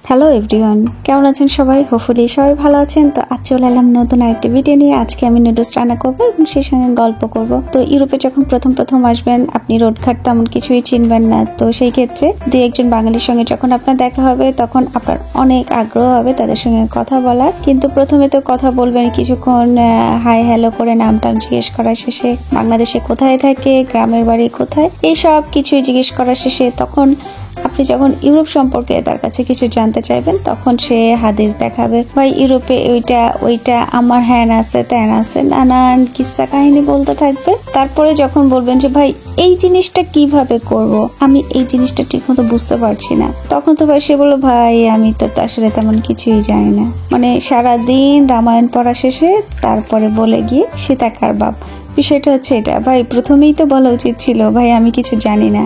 Hello everyone, কেমন আছেন সবাই? হোপফুলি সবাই ভালো আছেন। তো আজ চলে এলাম নতুন আরেকটি ভিডিও নিয়ে। আজকে আমি নুডলস রান্না করবো এবং সেই সঙ্গে গল্প করব। তো ইউরোপে যখন প্রথম আসবেন, আপনি রোডঘাট তেমন কিছুই চিনবেন না। তো সেই ক্ষেত্রে দুই একজন বাঙালির সঙ্গে যখন আপনার দেখা হবে, তখন আপনার অনেক আগ্রহ হবে তাদের সঙ্গে কথা বলার। কিন্তু প্রথমে তো কথা বলবেন কিছুক্ষণ, হাই হ্যালো করে নামটাম জিজ্ঞেস করা শেষে বাংলাদেশে কোথায় থাকে, গ্রামের বাড়ি কোথায়, এই সব কিছুই জিজ্ঞেস করা শেষে তখন আপনি যখন ইউরোপ সম্পর্কে তার কাছে কিছু জানতে চাইবেন, তখন সে হাদিস দেখাবে, ভাই ইউরোপে ওইটা আমার হ্যান আছে ত্যান আছে, নানান কিস্সা কাহিনী বলতে থাকবে। তারপরে যখন বলবেন যে ভাই এই জিনিসটা কিভাবে করব, আমি এই জিনিসটা ঠিক মতো বুঝতে পারছি না, তখন তো ভাই সে বললো ভাই আমি তো আসলে তেমন কিছুই জানি না। মানে সারাদিন রামায়ণ পড়া শেষে তারপরে বলে গিয়ে সীতাকার বাপ। বিষয়টা হচ্ছে এটা, ভাই প্রথমেই তো বলা উচিত ছিল ভাই আমি কিছু জানি না।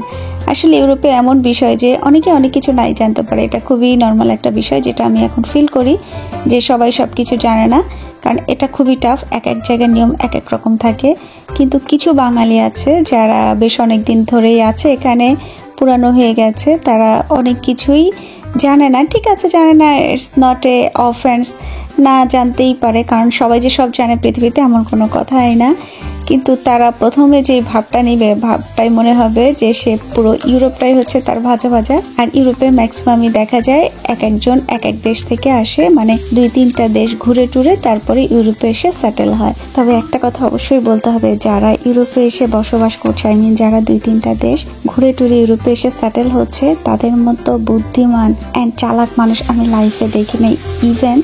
আসলে ইউরোপে এমন বিষয় যে অনেকে অনেক কিছু নাই জানতে পারে, এটা খুবই নর্মাল একটা বিষয়, যেটা আমি এখন ফিল করি যে সবাই সব কিছু জানে না, কারণ এটা খুবই টাফ। এক এক জায়গায় নিয়ম এক এক রকম থাকে। কিন্তু কিছু বাঙালি আছে যারা বেশ অনেক দিন ধরেই আছে এখানে, পুরানো হয়ে গেছে, তারা অনেক কিছুই জানে না। ঠিক আছে, জানে না, ইটস নট এ অফেন্স, না জানতেই পারে, কারণ সবাই যে সব জানে পৃথিবীতে এমন কোনো কথাই না। কিন্তু তারা প্রথমে যে ভাবটা নিবে, ভাবটাই মনে হবে যে সে পুরো ইউরোপটাই হচ্ছে তার ভাজা ভাজা। আর ইউরোপে ম্যাক্সিমামই দেখা যায় এক একজন এক এক দেশ থেকে আসে, মানে 2-3টা দেশ ঘুরে টুরে তারপরে ইউরোপে এসে সেটেল হয়। তবে একটা কথা অবশ্যই বলতে হবে, যারা ইউরোপে এসে বসবাস করছে, যারা 2-3টা দেশ ঘুরে টুরে ইউরোপে এসে সেটেল হচ্ছে, তাদের মতো বুদ্ধিমান অ্যান্ড চালাক মানুষ আমি লাইফে দেখি নাই। ইভেন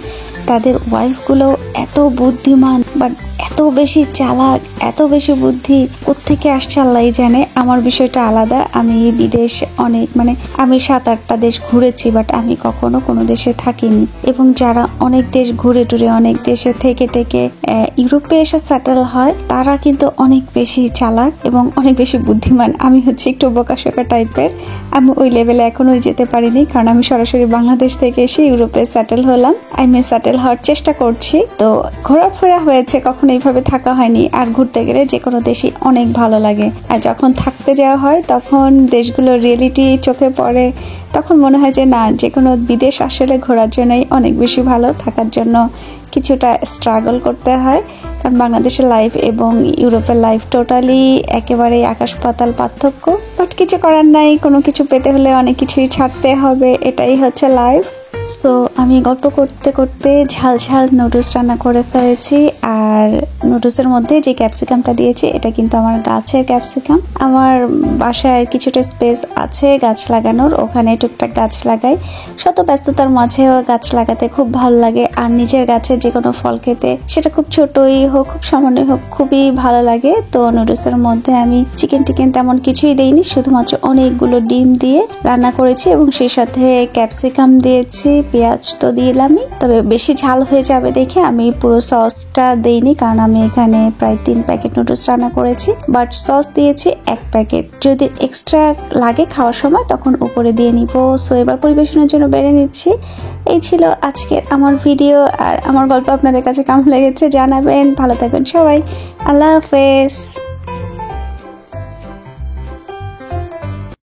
তাদের ওয়াইফগুলো এত বুদ্ধিমান, বাট এত বেশি চালাক, এত বেশি বুদ্ধি কোত্থেকে আসছে আল্লাহই জানে। আমার বিষয়টা আলাদা, আমি বিদেশ অনেক, মানে আমি 7-8টা দেশ ঘুরেছি, বাট আমি কখনো কোনো দেশে থাকিনি। এবং যারা অনেক দেশ ঘুরে টুরে অনেক দেশে থেকে টেকে ইউরোপে এসে সেটেল হয়, তারা কিন্তু অনেক বেশি চালাক এবং অনেক বেশি বুদ্ধিমান। আমি হচ্ছে একটু বোকাশোকা টাইপের, আমি ওই লেভেলে এখনো যেতে পারিনি, কারণ আমি সরাসরি বাংলাদেশ থেকে এসে ইউরোপে সেটেল হলাম। আমি সেটেল হওয়ার চেষ্টা করছি। তো ঘোরাফেরা হয়েছে, কখনো এইভাবে থাকা হয়নি। আর ঘুরতে গেলে যে কোনো দেশই অনেক ভালো লাগে, আর যখন থাকতে যাওয়া হয় তখন দেশগুলোর রিয়েলিটি চোখে পড়ে, তখন মনে হয় যে না, যে কোনো বিদেশ আসলে ঘোরার জন্যই অনেক বেশি ভালো, থাকার জন্য কিছুটা স্ট্রাগল করতে হয়। কারণ বাংলাদেশের লাইফ এবং ইউরোপের লাইফ টোটালি একেবারেই আকাশ পাতাল পার্থক্য। বাট কিছু করার নাই, কোনো কিছু পেতে হলে অনেক কিছুই ছাড়তে হবে, এটাই হচ্ছে লাইফ। সো আমি গল্প করতে করতে ঝাল ঝাল নুডলস রান্না করে ফেলেছি। আর নুডলসের মধ্যে যে ক্যাপসিকামটা দিয়েছি, এটা কিন্তু আমার গাছের ক্যাপসিকাম। আমার বাসায় কিছুটা স্পেস আছে গাছ লাগানোর, ওখানে টুকটাক গাছ লাগাই। শত ব্যস্ততার মাঝেও গাছ লাগাতে খুব ভালো লাগে। আর নিজের গাছের যে কোনো ফল খেতে, সেটা খুব ছোটই হোক খুব সামান্য হোক, খুবই ভালো লাগে। তো নুডলসের মধ্যে আমি চিকেন টিকেন তেমন কিছুই দেইনি, শুধুমাত্র অনেকগুলো ডিম দিয়ে রান্না করেছি এবং সেই সাথে ক্যাপসিকাম দিয়েছি, পেঁয়াজ তো দিলামই। তবে বেশি ঝাল হয়ে যাবে দেখে আমি পুরো সসটা দেইনি, কারণ আমি এখানে প্রায় 3 প্যাকেট নুডলস রান্না করেছি, বাট সস দিয়েছি 1 প্যাকেট। যদি এক্সট্রা লাগে খাওয়ার সময় তখন উপরে দিয়ে নিব। সো এবার পরিবেশনের জন্য বেড়ে নিচ্ছি। এই ছিল আজকের আমার ভিডিও, আর আমার গল্প আপনাদের কাছে কেমন লেগেছে জানাবেন। ভালো থাকবেন সবাই, আল্লাহ হাফেজ।